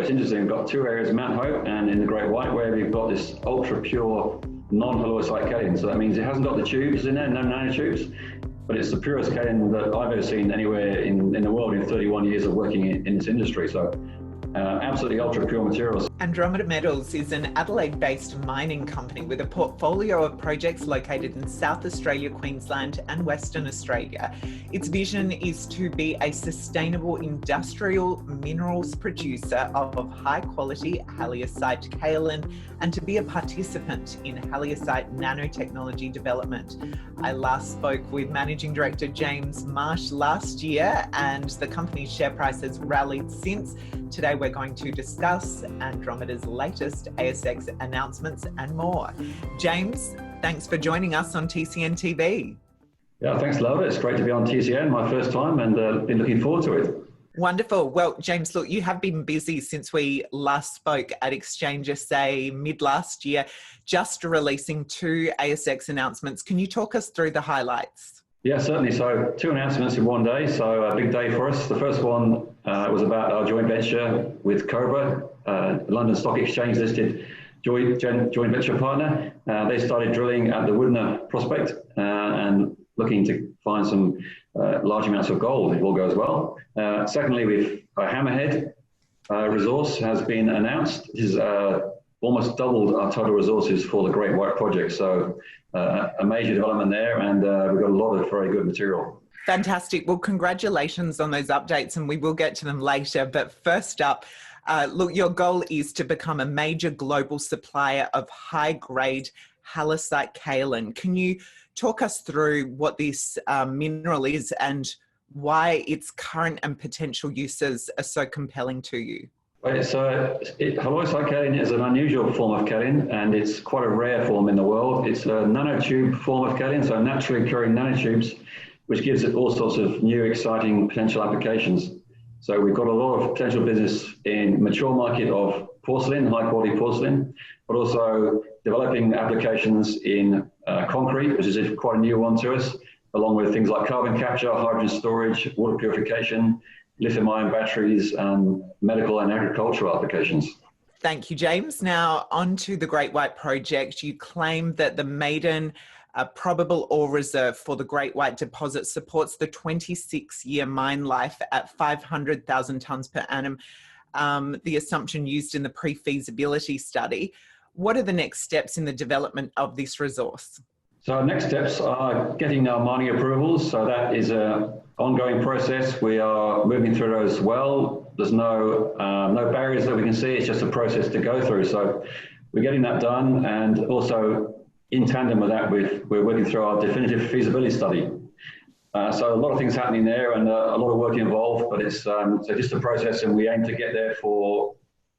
it's interesting. We've got two areas, Mount Hope and in the Great White, where we've got this ultra pure non-halloysite-kaolin. So that means it hasn't got the tubes in there, no nanotubes, but it's the purest kaolin that I've ever seen anywhere in the world in 31 years of working in this industry. So absolutely ultra pure materials. Andromeda Metals is an Adelaide-based mining company with a portfolio of projects located in South Australia, Queensland and Western Australia. Its vision is to be a sustainable industrial minerals producer of high-quality Halloysite-kaolin and to be a participant in Halloysite nanotechnology development. I last spoke with Managing Director James Marsh last year, and the company's share price has rallied since. Today we're going to discuss Andromeda's latest ASX announcements and more. James, thanks for joining us on TCN TV. Yeah, thanks, Lelde. It's great to be on TCN, my first time, and been looking forward to it. Wonderful. Well, James, look, you have been busy since we last spoke at Exchange SA mid last year, just releasing two ASX announcements. Can you talk us through the highlights? Yeah, certainly. So two announcements in one day, so a big day for us. The first one was about our joint venture with Cobra, London Stock Exchange listed joint venture partner. They started drilling at the Woodner prospect and looking to find some large amounts of gold if all goes well. Secondly, with Hammerhead resource has been announced. This is almost doubled our total resources for the Great White project. So a major development there, and we've got a lot of very good material. Fantastic. Well, congratulations on those updates, and we will get to them later. But first up, look, your goal is to become a major global supplier of high-grade Halloysite-kaolin. Can you talk us through what this mineral is and why its current and potential uses are so compelling to you? So Halloysite-kaolin is an unusual form of kaolin, and it's quite a rare form in the world. It's a nanotube form of kaolin, so naturally occurring nanotubes, which gives it all sorts of new, exciting potential applications. So we've got a lot of potential business in mature market of porcelain, high-quality porcelain, but also developing applications in concrete, which is quite a new one to us, along with things like carbon capture, hydrogen storage, water purification, lithium-ion batteries, and medical and agricultural applications. Thank you, James. Now, on to the Great White project. You claim that the maiden probable ore reserve for the Great White deposit supports the 26-year mine life at 500,000 tonnes per annum, the assumption used in the pre-feasibility study. What are the next steps in the development of this resource? So our next steps are getting our mining approvals. So that is an ongoing process. We are moving through those well. There's no barriers that we can see. It's just a process to go through. So we're getting that done, and also in tandem with that, we're working through our definitive feasibility study. So a lot of things happening there, and a lot of work involved, but it's so just a process, and we aim to get there for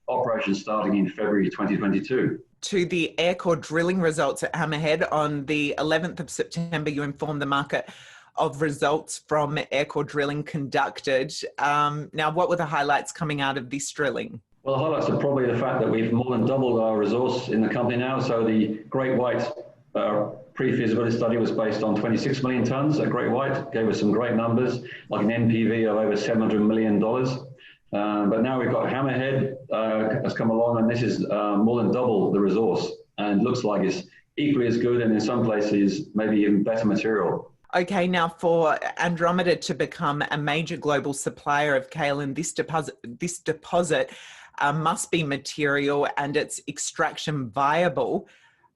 operations starting in February 2022. To the Aircore drilling results at Hammerhead on the 11th of September, you informed the market of results from Aircore drilling conducted. Now, what were the highlights coming out of this drilling? Well, the highlights are probably the fact that we've more than doubled our resource in the company now. So the Great White pre-feasibility study was based on 26 million tonnes at Great White, gave us some great numbers, like an NPV of over $700 million. But now we've got Hammerhead has come along, and this is more than double the resource, and looks like it's equally as good, and in some places maybe even better material. Okay, now for Andromeda to become a major global supplier of kaolin, this deposit must be material and its extraction viable.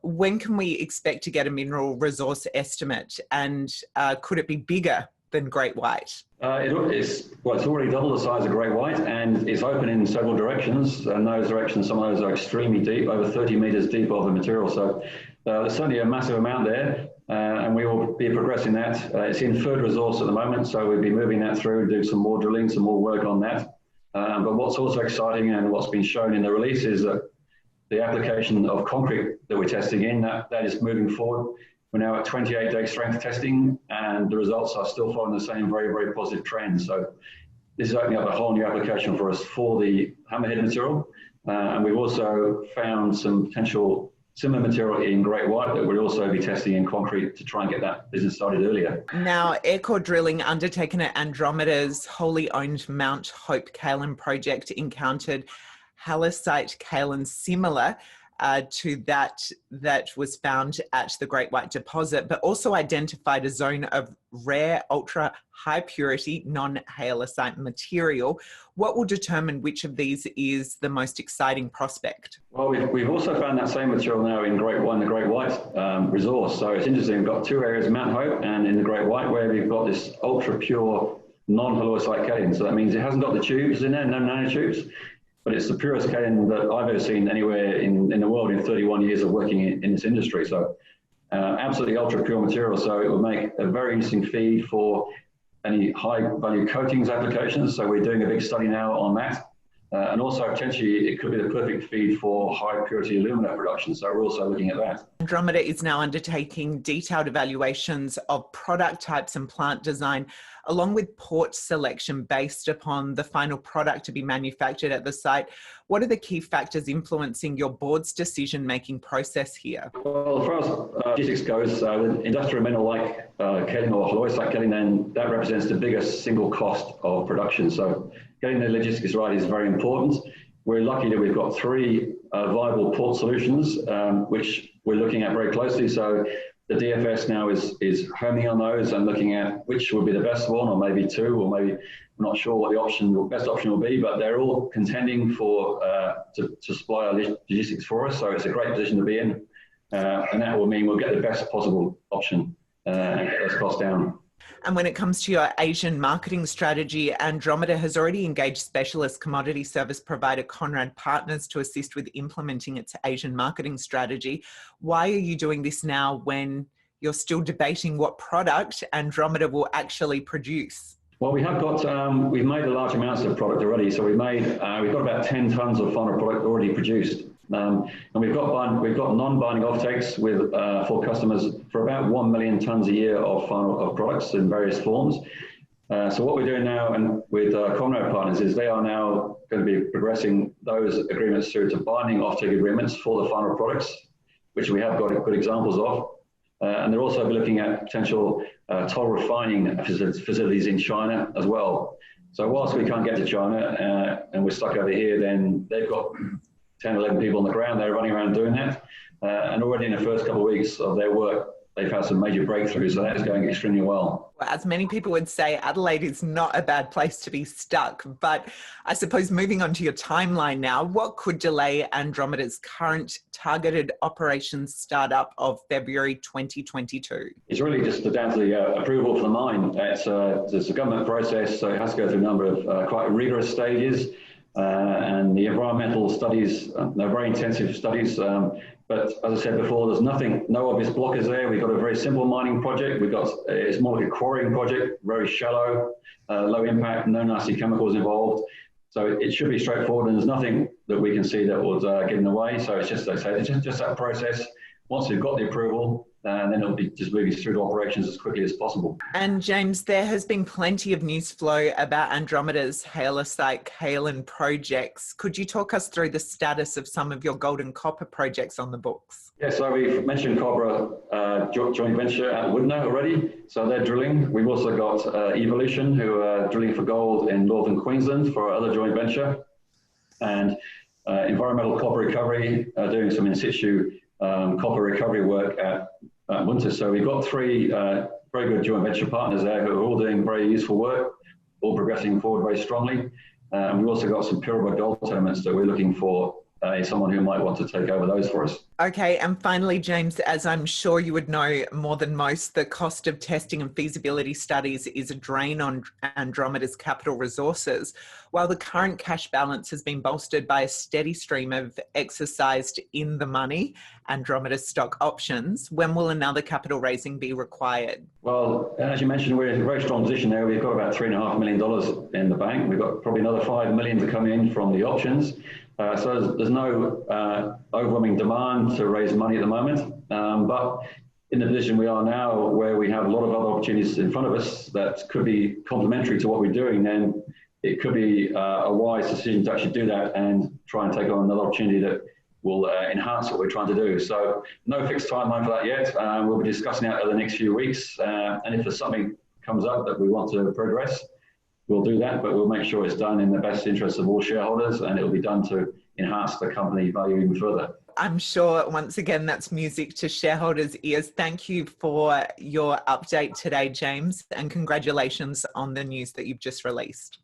When can we expect to get a mineral resource estimate, and could it be bigger than Great White? It's already double the size of Great White, and it's open in several directions. And those directions, some of those are extremely deep, over 30 meters deep of the material. So there's certainly a massive amount there, and we will be progressing that. It's inferred resource at the moment, so we'll be moving that through, do some more drilling, some more work on that. But what's also exciting, and what's been shown in the release, is that the application of concrete that we're testing in, that is moving forward. We're now at 28-day strength testing, and the results are still following the same very, very positive trend. So this is opening up a whole new application for us for the Hammerhead material. And we've also found some potential similar material in Great White that we'll also be testing in concrete to try and get that business started earlier. Now, Aircore drilling undertaken at Andromeda's wholly owned Mount Hope kaolin project encountered Halloysite-kaolin similar to that was found at the Great White Deposit, but also identified a zone of rare, ultra high purity, non-halloysite material. What will determine which of these is the most exciting prospect? Well, we've also found that same material now in the Great White resource. So it's interesting, we've got two areas, Mount Hope and in the Great White, where we've got this ultra pure non-halloysite-kaolin. So that means it hasn't got the tubes in there, no nanotubes. But it's the purest kaolin that I've ever seen anywhere in the world in 31 years of working in this industry. So absolutely ultra pure material. So it will make a very interesting feed for any high value coatings applications. So we're doing a big study now on that. And also potentially it could be the perfect feed for high purity alumina production. So we're also looking at that. Andromeda is now undertaking detailed evaluations of product types and plant design, along with port selection based upon the final product to be manufactured at the site. What are the key factors influencing your board's decision-making process here? Well, as far as logistics goes, industrial mineral like kaolin or halloysite-kaolin, then that represents the biggest single cost of production. So getting the logistics right is very important. We're lucky that we've got three viable port solutions, which we're looking at very closely. So the DFS now is homing on those and looking at which would be the best one, or maybe two, or maybe I'm not sure what the best option will be, but they're all contending for to supply our logistics for us. So it's a great position to be in, and that will mean we'll get the best possible option and get those costs down. And when it comes to your Asian marketing strategy, Andromeda has already engaged specialist commodity service provider Conrad Partners to assist with implementing its Asian marketing strategy. Why are you doing this now when you're still debating what product Andromeda will actually produce? Well, we've made large amounts of product already. So we've got about 10 tons of final product already produced. And we've got non-binding offtakes for customers for about 1 million tons a year of products in various forms. So what we're doing now and with Conrad Partners is they are now going to be progressing those agreements through to binding offtake agreements for the final products, which we have got good examples of. And they're also looking at potential toll refining facilities in China as well. So whilst we can't get to China and we're stuck over here, then they've got 10, 11 people on the ground, they're running around doing that. And already in the first couple of weeks of their work, they've had some major breakthroughs, so that is going extremely well. As many people would say, Adelaide is not a bad place to be stuck. But I suppose moving on to your timeline now, what could delay Andromeda's current targeted operations startup of February 2022? It's really just down to the approval for the mine. It's a government process, so it has to go through a number of quite rigorous stages. And the environmental studies, they're very intensive studies. But as I said before, there's no obvious blockers there. We've got a very simple mining project. It's more like a quarrying project, very shallow, low impact, no nasty chemicals involved. So it should be straightforward, and there's nothing that we can see that would get in the way. So it's just that process. Once we've got the approval, then it'll be just moving through to operations as quickly as possible. And James, there has been plenty of news flow about Andromeda's Halloysite-kaolin projects. Could you talk us through the status of some of your gold and copper projects on the books? Yeah, so we've mentioned Cobra joint venture at Woodner already. So they're drilling. We've also got Evolution, who are drilling for gold in northern Queensland for our other joint venture. And Environmental Copper Recovery are doing some in situ copper recovery work at Winter. So we've got three very good joint venture partners there who are all doing very useful work, all progressing forward very strongly. And we've also got some Pilbara gold tenements that we're looking for someone who might want to take over those for us. Okay, and finally, James, as I'm sure you would know more than most, the cost of testing and feasibility studies is a drain on Andromeda's capital resources. While the current cash balance has been bolstered by a steady stream of exercised in the money Andromeda stock options, when will another capital raising be required? Well, as you mentioned, we're in a very strong position there. We've got about $3.5 million in the bank. We've got probably another $5 million to come in from the options. So there's no overwhelming demand to raise money at the moment. But in the position we are now, where we have a lot of other opportunities in front of us that could be complementary to what we're doing, then it could be a wise decision to actually do that and try and take on another opportunity that will enhance what we're trying to do. So no fixed timeline for that yet. We'll be discussing that over the next few weeks. And if there's something comes up that we want to progress, we'll do that, but we'll make sure it's done in the best interest of all shareholders, and it'll be done to enhance the company value even further. I'm sure, once again, that's music to shareholders' ears. Thank you for your update today, James, and congratulations on the news that you've just released.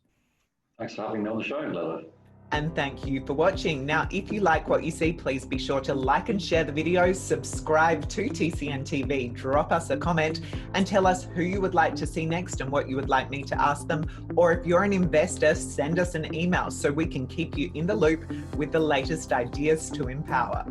Thanks for having me on the show, Lelde. And thank you for watching. Now, if you like what you see, please be sure to like and share the video, subscribe to TCN TV, drop us a comment and tell us who you would like to see next and what you would like me to ask them. Or if you're an investor, send us an email so we can keep you in the loop with the latest ideas to empower.